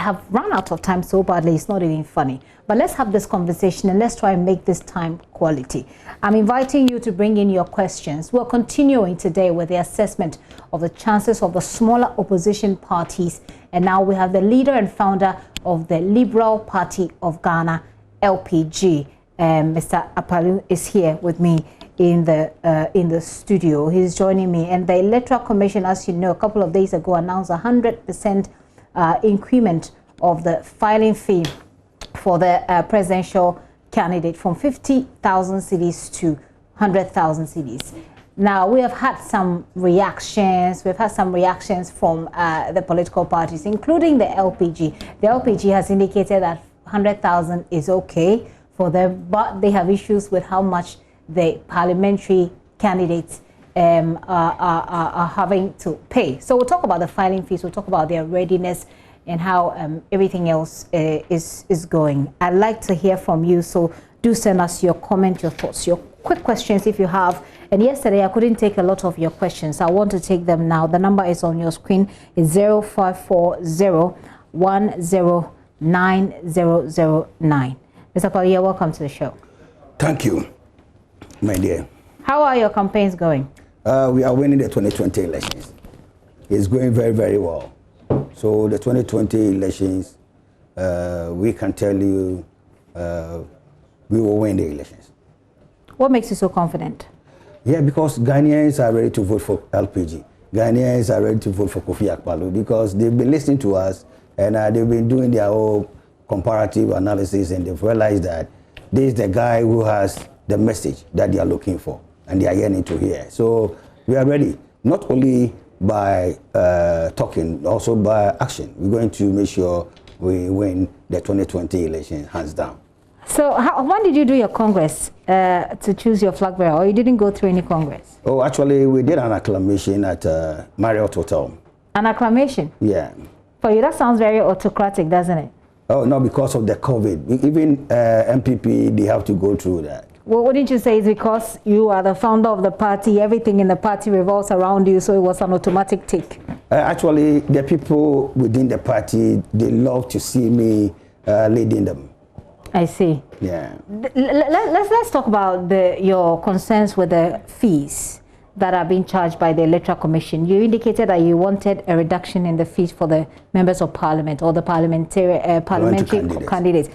have run out of time so badly, it's not even funny. But let's have this conversation and let's try and make this time quality. I'm inviting you to bring in your questions. We're continuing today with the assessment of the chances of the smaller opposition parties. And now we have the leader and founder of the Liberal Party of Ghana, LPG. Mr. Akpaloo is here with me in the studio. He's joining me. And the Electoral Commission, as you know, a couple of days ago announced 100% increment of the filing fee for the presidential candidate from 50,000 cedis to 100,000 cedis. Now, we have had some reactions. We've had some reactions from the political parties, including the LPG. The LPG has indicated that 100,000 is okay for them, but they have issues with how much the parliamentary candidates are having to pay. So we'll talk about the filing fees, we'll talk about their readiness and how everything else is going. I'd like to hear from you, so do send us your comment, your thoughts, your quick questions if you have. And yesterday I couldn't take a lot of your questions. I want to take them now. The number is on your screen. It's 0540-109009. Mr. Akpaloo, welcome to the show. Thank you, my dear. How are your campaigns going? We are winning the 2020 elections. It's going very, very well. So the 2020 elections, we can tell you we will win the elections. What makes you so confident? Yeah, because Ghanaians are ready to vote for LPG. Ghanaians are ready to vote for Kofi Akpaloo because they've been listening to us and they've been doing their own comparative analysis, and they've realized that this is the guy who has the message that they are looking for and they are yearning to hear. So we are ready, not only by talking, also by action. We're going to make sure we win the 2020 election hands down. So when did you do your congress to choose your flag bearer, or you didn't go through any congress? Oh, actually, we did an acclamation at Marriott Hotel. An acclamation? Yeah. For you, that sounds very autocratic, doesn't it? Oh, no, because of the COVID. Even MPP, they have to go through that. Well, what did you say? Is because you are the founder of the party, everything in the party revolves around you, so it was an automatic tick? Actually, the people within the party, they love to see me leading them. I see. Yeah. Let's talk about your concerns with the fees that are being charged by the Electoral Commission. You indicated that you wanted a reduction in the fees for the members of parliament or the parliamentary candidates.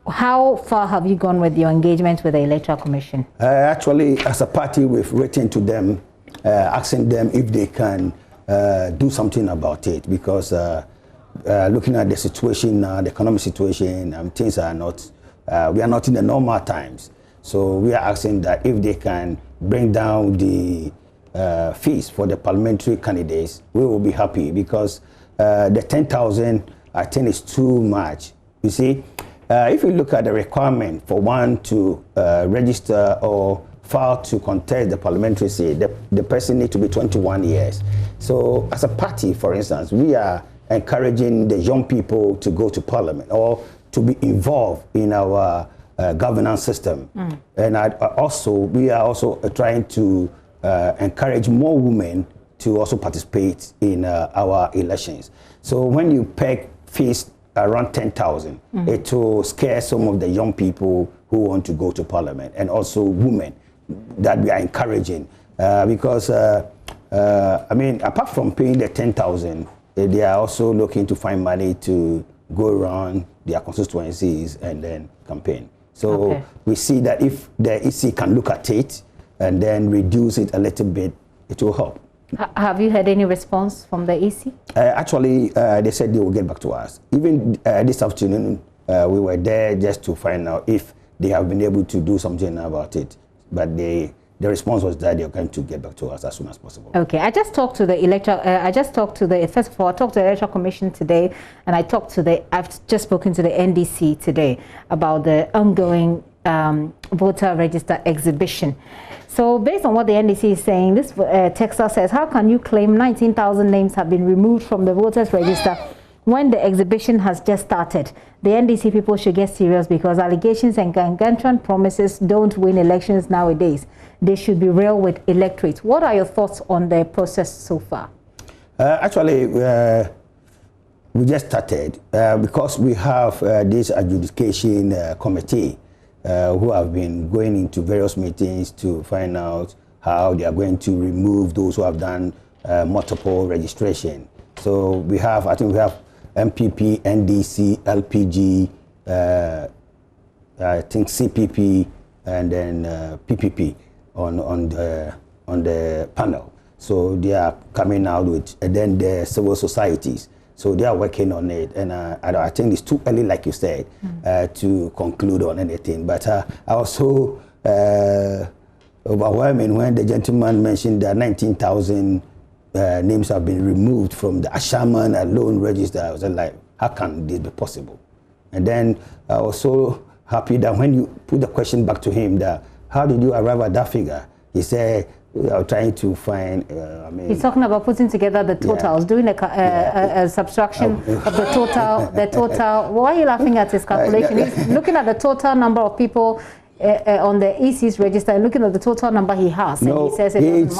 How far have you gone with your engagement with the Electoral Commission? Actually, as a party, we've written to them, asking them if they can do something about it, because looking at the situation now, the economic situation, things are not, we are not in the normal times. So we are asking that if they can bring down the fees for the parliamentary candidates, we will be happy, because the 10,000, I think, is too much. You see, if you look at the requirement for one to register or file to contest the parliamentary seat, the person needs to be 21 years. So as a party, for instance, we are encouraging the young people to go to parliament or to be involved in our governance system. And we are also trying to encourage more women to also participate in our elections. So when you peg fees around 10,000, it will scare some of the young people who want to go to parliament, and also women that we are encouraging. Because, I mean, apart from paying the 10,000, they are also looking to find money to go around their constituencies and then campaign. So we see that if the EC can look at it and then reduce it a little bit, it will help. Have you had any response from the EC? Actually, they said they will get back to us. Even this afternoon, we were there just to find out if they have been able to do something about it. But the response was that they're going to get back to us as soon as possible. Okay, I just talked to the first of all, I talked to the Electoral Commission today, and I've just spoken to the NDC today about the ongoing voter register exhibition. So based on what the NDC is saying, this texter says, how can you claim 19,000 names have been removed from the voters register when the exhibition has just started? The NDC people should get serious, because allegations and gargantuan promises don't win elections nowadays. They should be real with electorates. What are your thoughts on the process so far? Actually, we just started because we have this adjudication committee who have been going into various meetings to find out how they are going to remove those who have done multiple registration. So we have, I think we have MPP, NDC, LPG, I think CPP, and then PPP on the panel. So they are coming out with, and then the civil societies. So they are working on it, and I think it's too early, like you said, to conclude on anything. But I was so overwhelming when the gentleman mentioned that 19,000 names have been removed from the Ashaman alone register. I was like, how can this be possible? And then I was so happy that when you put the question back to him, that how did you arrive at that figure? He said, we are trying to find, he's talking about putting together the totals, doing a subtraction of the total. Why are you laughing at his calculation? He's looking at the total number of people on the EC's register and looking at the total number he has. No, and he says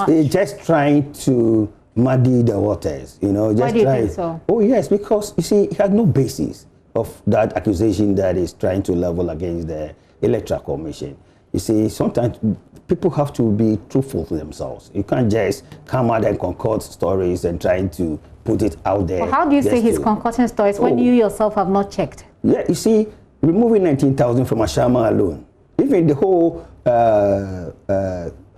he's just trying to muddy the waters, you know. Just Why do you think so? Oh, yes, because, you see, he had no basis of that accusation that is trying to level against the Electoral Commission. You see, sometimes people have to be truthful to themselves. You can't just come out and concoct stories and trying to put it out there. Well, how do you say he's concocting stories when you yourself have not checked? Yeah, you see, removing 19,000 from Ashama alone, even the whole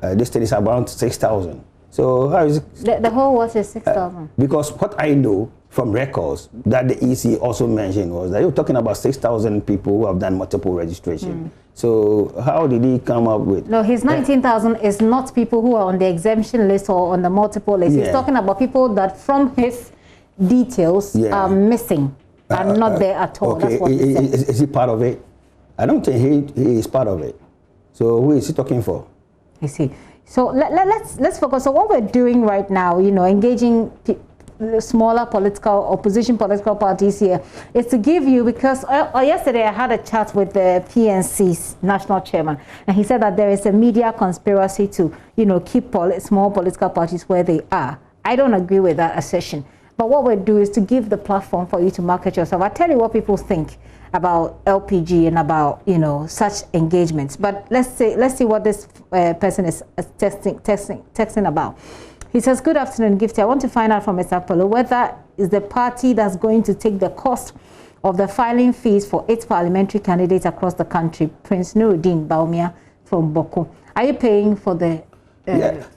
this thing is around 6,000. So how is it? The whole was 6,000. Because what I know from records that the EC also mentioned was that you're talking about 6,000 people who have done multiple registration. So how did he come up with? No, his 19,000 is not people who are on the exemption list or on the multiple list. He's talking about people that from his details are missing, are not there at all. Okay, that's what he said. Is he part of it? I don't think he is part of it. So who is he talking for? I see. So let's focus on what we're doing right now, you know, engaging smaller opposition political parties here, is to give you, because yesterday I had a chat with the PNC's national chairman, and he said that there is a media conspiracy to, you know, keep small political parties where they are. I don't agree with that assertion. But what we'll do is to give the platform for you to market yourself. I tell you what people think about LPG and about, you know, such engagements. But let's see what this person is texting about. He says, good afternoon, Gifty. I want to find out from Mr. Akpaloo whether is the party that's going to take the cost of the filing fees for 8 parliamentary candidates across the country. Prince Nuruddin Baumia from Boko. Are you paying for the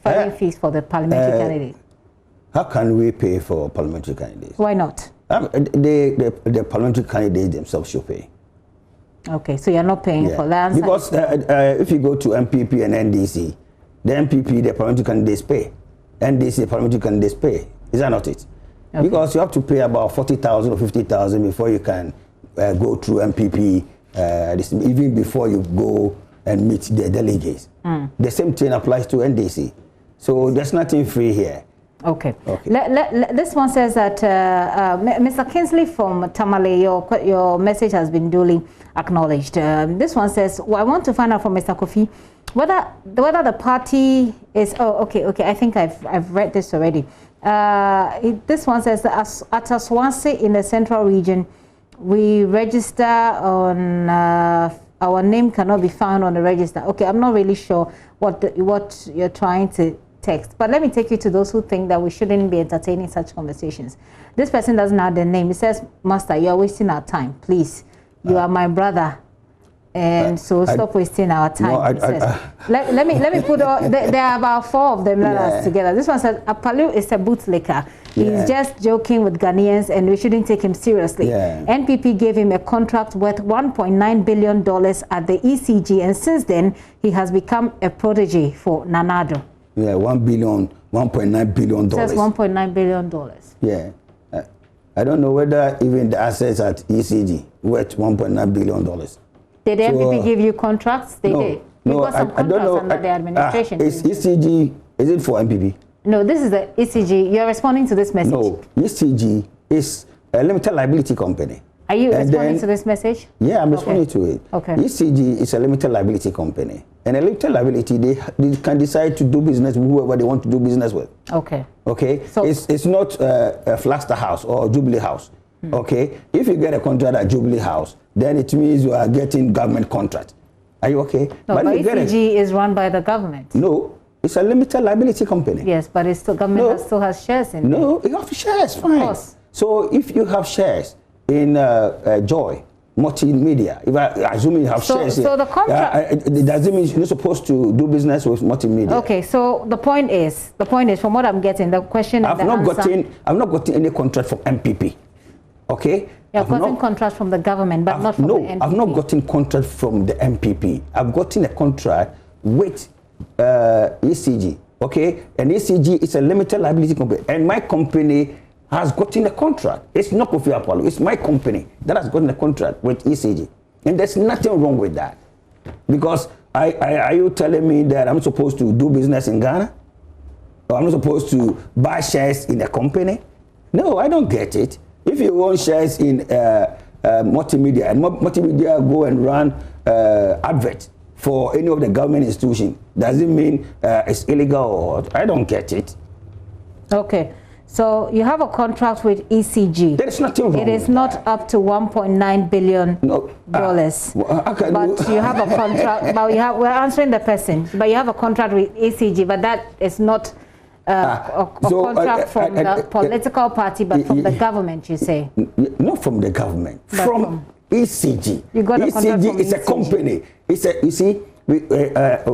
filing fees for the parliamentary candidates? How can we pay for parliamentary candidates? Why not? The parliamentary candidates themselves should pay. Okay, so you're not paying for that? Because if you go to MPP and NDC, the MPP, the parliamentary candidates pay. NDC, the parliamentary candidates pay. Is that not it? Okay. Because you have to pay about 40,000 or 50,000 before you can go through MPP, even before you go and meet the delegates. The same thing applies to NDC. So there's nothing free here. Okay. This one says that Mr. Kingsley from Tamale, your message has been duly acknowledged. This one says, well, I want to find out from Mr. Kofi whether the party is. Oh, okay. I think I've read this already. This one says that at Aswanse in the central region, we register on our name cannot be found on the register. Okay, I'm not really sure what you're trying to text, but let me take you to those who think that we shouldn't be entertaining such conversations. This person doesn't have the name. He says, Master, you are wasting our time. Please, you are my brother, and so stop wasting our time. No, let me put all, there are about 4 of them that are together. This one says, Akpaloo is a bootlicker. He's just joking with Ghanaians and we shouldn't take him seriously. NPP gave him a contract worth $1.9 billion at the ECG, and since then he has become a protege for Nanado. Yeah, $1.9 billion. It says $1.9 billion. Yeah. I don't know whether even the assets at ECG worth $1.9 billion. Did the MPP give you contracts? They did. No, got some I don't know. under the administration. Is ECG, is it for MPP? No, this is the ECG. You're responding to this message. No, ECG is a limited liability company. Are you responding to this message? Yeah, I'm responding to it. Okay. ECG is a limited liability company. And a limited liability, they can decide to do business with whoever they want to do business with. Okay. Okay? So it's not a Flaster House or Jubilee House. Okay, if you get a contract at Jubilee House, then it means you are getting government contract. Are you okay? No, but ECG is run by the government. No, it's a limited liability company. Yes, but it's still government still has shares in it. No, you have shares, fine. Of course. So if you have shares in Joy Multimedia, if I assume you have shares, so the contract does it mean you're not supposed to do business with Multimedia? Okay, so the point is, from what I'm getting, the question. I've not gotten any contract from MPP. Okay. You've gotten contract from the government, but not from the MPP. I've not gotten contract from the MPP. I've gotten a contract with ECG. Okay, and ECG is a limited liability company, and my company has gotten a contract. It's not Kofi Akpaloo, it's my company that has gotten a contract with ECG. And there's nothing wrong with that. Because are you telling me that I'm supposed to do business in Ghana? Or I'm not supposed to buy shares in a company? No, I don't get it. If you own shares in Multimedia, and Multimedia go and run adverts for any of the government institutions, does it mean it's illegal or what? I don't get it. Okay. So you have a contract with ECG. There is nothing wrong. It is not up to $1.9 billion. No, but you have a contract. But we're answering the person. But you have a contract with ECG, but that is not a contract from the political party, but from the government. You say? Not from the government. From ECG. You got a contract from ECG is a company. It's a, you see, we have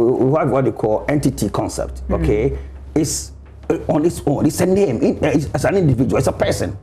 what they call entity concept. Okay, it's on its own. It's a name. It's an individual. It's a person.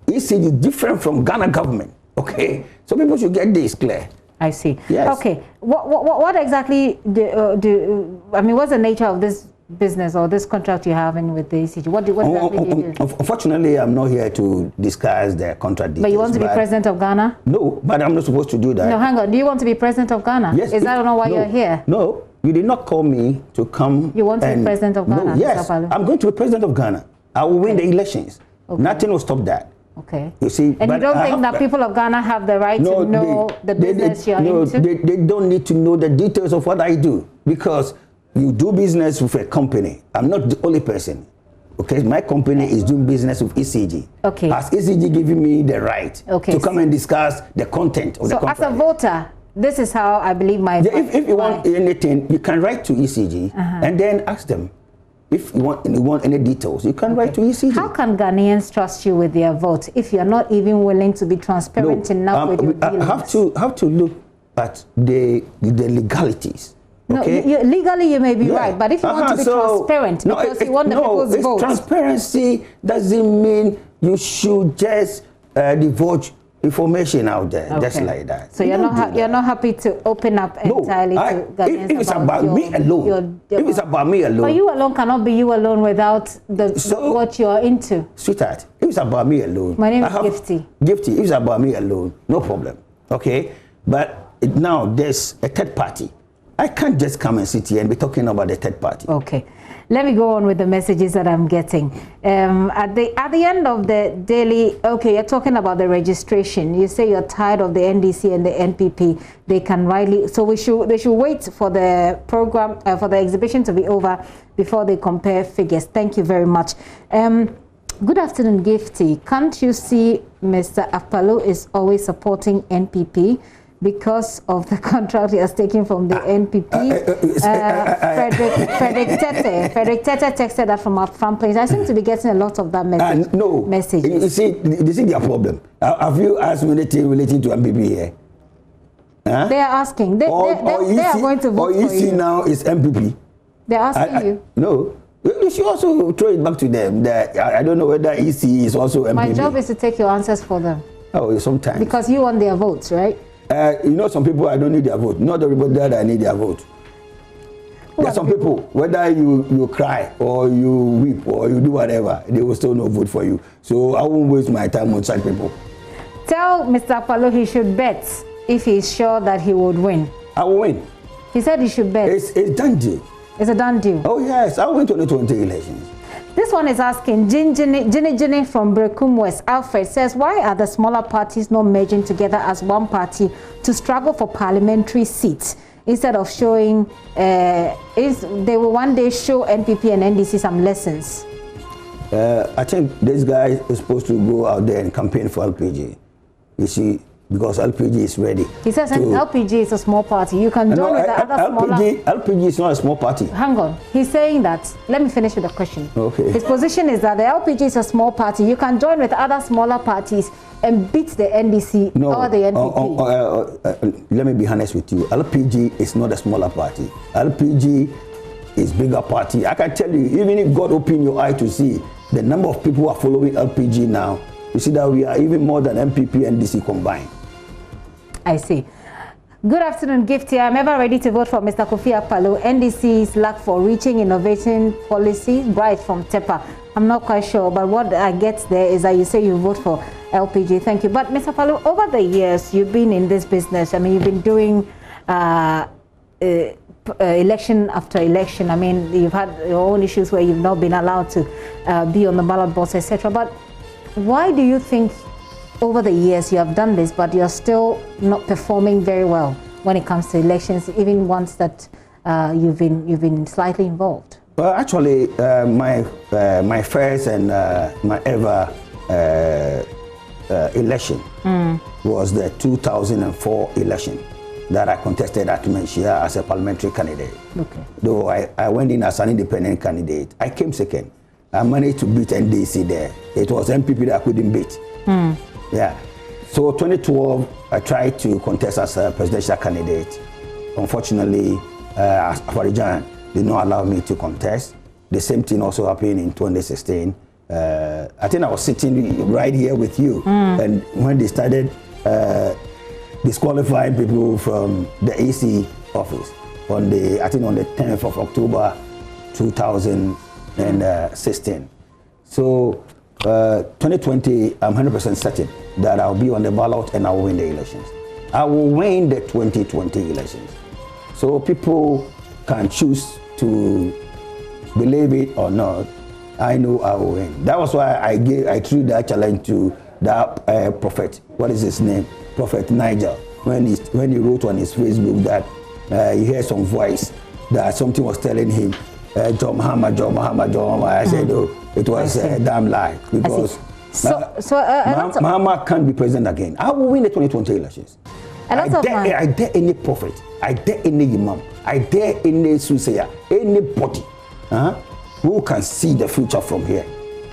ECG is different from Ghana government. Okay, so people should get this clear. I see. Yes. Okay. What exactly I mean? What's the nature of this business or this contract you have in with the ECG? What exactly do you do? Unfortunately, I'm not here to discuss the contract details. But you want to be president of Ghana? No, but I'm not supposed to do that. No, hang on. Do you want to be president of Ghana? Yes. Is that not why you're here? No, you did not call me to come. You want to be president of Ghana? No, yes, I'm going to be president of Ghana. I will win the elections. Okay. Nothing will stop that. Okay. You see, and you don't think that people of Ghana have the right to know the business you're into? They don't need to know the details of what I do, because you do business with a company. I'm not the only person. Okay, my company is doing business with ECG. Okay. Has ECG giving me the right to come and discuss the content of the contract? So as a voter, this is how I believe my... If you want anything, you can write to ECG and then ask them. If you want any details, you can write to ECG. How can Ghanaians trust you with their vote if you're not even willing to be transparent enough with your dealings? I have to look at the legalities. Okay? No, legally you may be right, but if you want to be transparent, because you want the people's vote. Transparency doesn't mean you should just divulge information out there, just like that. So you're not happy to open up entirely to Ghanaians? If it's about me alone, if it's about me alone. But you alone cannot be you alone without what you're into. Sweetheart, if it's about me alone. My name is Gifty. Gifty, if it's about me alone, no problem. Okay? But now there's a third party. I can't just come and sit here and be talking about the third party. Okay. Let me go on with the messages that I'm getting. At the end of the daily, you're talking about the registration. You say you're tired of the NDC and the NPP. They can rightly, so they should wait for the program, for the exhibition to be over before they compare figures. Thank you very much. Good afternoon, Gifty. Can't you see Mr. Akpaloo is always supporting NPP? Because of the contract he has taken from the NPP. Frederick Tete texted that from our front page. I seem to be getting a lot of that message. Messages. You see, this is their problem. Have you asked me anything relating to NPP here? Huh? They are asking. They are going to vote for you. Or you see now is NPP. They are asking you. No. You should also throw it back to them. I don't know whether EC is also NPP. My job is to take your answers for them. Oh, sometimes. Because you want their votes, right? You know, some people I don't need their vote. Not everybody that I need their vote. There are some people, whether you cry or you weep or you do whatever, they will still not vote for you. So I won't waste my time on such people. Tell Mr. Akpaloo he should bet if he's sure that he would win. I will win. He said he should bet. It's done deal. It's a done deal. Oh yes, I will win 2020 elections. This one is asking, Ginny from Brekum West. Alfred says, why are the smaller parties not merging together as one party to struggle for parliamentary seats instead of showing, they will one day show NPP and NDC some lessons? I think this guy is supposed to go out there and campaign for LPG. You see, because LPG is ready. He says LPG is a small party. You can join with the other smaller... LPG is not a small party. Hang on. He's saying that... Let me finish with the question. Okay. His position is that the LPG is a small party. You can join with other smaller parties and beat the NDC or the NPP. Let me be honest with you. LPG is not a smaller party. LPG is bigger party. I can tell you, even if God open your eye to see the number of people who are following LPG now, you see that we are even more than MPP and NDC combined. I see. Good afternoon, Gift here. I'm ever ready to vote for Mr. Kofi Akpaloo. NDC's lack for reaching innovation policy, Bright from Tepa. I'm not quite sure, but what I get there is that you say you vote for LPG. Thank you. But Mr. Akpaloo, over the years, you've been in this business. I mean, you've been doing election after election. I mean, you've had your own issues where you've not been allowed to be on the ballot box, etc. But why do you think over the years you have done this, but you're still not performing very well when it comes to elections, even ones that you've been slightly involved? Well, actually, my first and my ever election was the 2004 election that I contested at Menchia as a parliamentary candidate. Okay. Though I went in as an independent candidate, I came second. I managed to beat NDC there. It was MPP that I couldn't beat. Yeah. So 2012, I tried to contest as a presidential candidate. Unfortunately, Afarijan did not allow me to contest. The same thing also happened in 2016. I think I was sitting right here with you, and when they started disqualifying people from the AC office on the 10th of October 2016. So 2020, I'm 100% certain that I'll be on the ballot and I will win the elections. I will win the 2020 elections. So people can choose to believe it or not. I know I will win. That was why I threw that challenge to that prophet. What is his name? Prophet Nigel. When he wrote on his Facebook that he heard some voice that something was telling him, John Muhammad. I said, oh, it was a damn lie, because Muhammad can't be president again. I will win the 2020 elections. I dare any prophet, I dare any imam, I dare any soothsayer, anybody who can see the future from here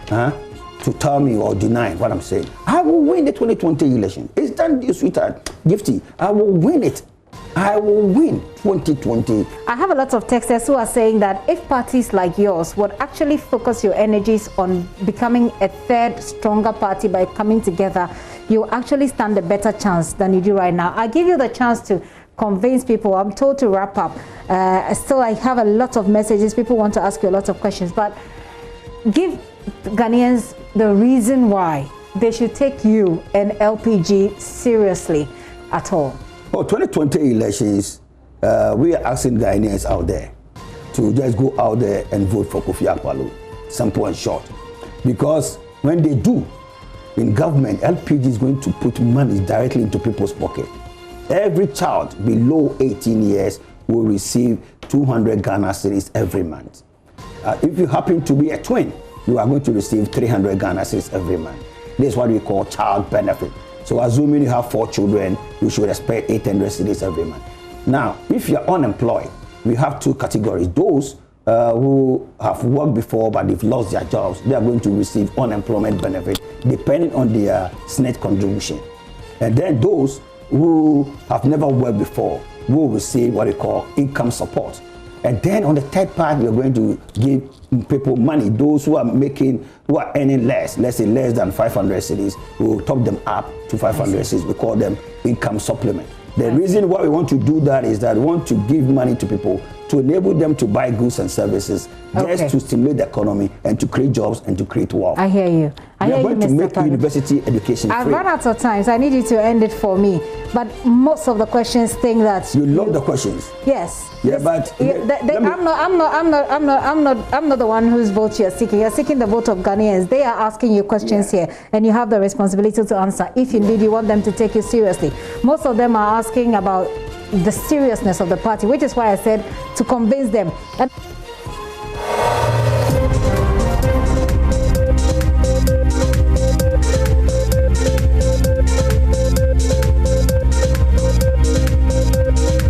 to tell me or deny what I'm saying. I will win the 2020 election. It's that sweetheart, Gifty. I will win it. I will win 2020. I have a lot of texters who are saying that if parties like yours would actually focus your energies on becoming a third, stronger party by coming together, you actually stand a better chance than you do right now. I give you the chance to convince people. I'm told to wrap up. Still, I have a lot of messages. People want to ask you a lot of questions, but give Ghanaians the reason why they should take you and LPG seriously at all. Oh, 2020 elections, we are asking Ghanaians out there to just go out there and vote for Kofi Akpaloo, simple and short. Because when they do, in government, LPG is going to put money directly into people's pocket. Every child below 18 years will receive 200 Ghana cedis every month. If you happen to be a twin, you are going to receive 300 Ghana cedis every month. This is what we call child benefit. So assuming you have 4 children, you should expect 800 cedis every month. Now, if you're unemployed, we have 2 categories. Those who have worked before but they've lost their jobs, they are going to receive unemployment benefit depending on their SNET contribution. And then those who have never worked before will receive what we call income support. And then on the third part, we are going to give people money. Those who are earning less, let's say less than 500 cedis, we will top them up to 500 cedis. We call them income supplement. The reason why we want to do that is that we want to give money to people to enable them to buy goods and services, just to stimulate the economy and to create jobs and to create wealth. I hear you. We are going to make university education free. I've run out of time, so I need you to end it for me. But most of the questions think that you love the questions. Yes. Yeah, but I'm not the one whose vote you're seeking. You're seeking the vote of Ghanaians. They are asking you questions here, and you have the responsibility to answer if indeed you want them to take you seriously. Most of them are asking about the seriousness of the party, which is why I said to convince them.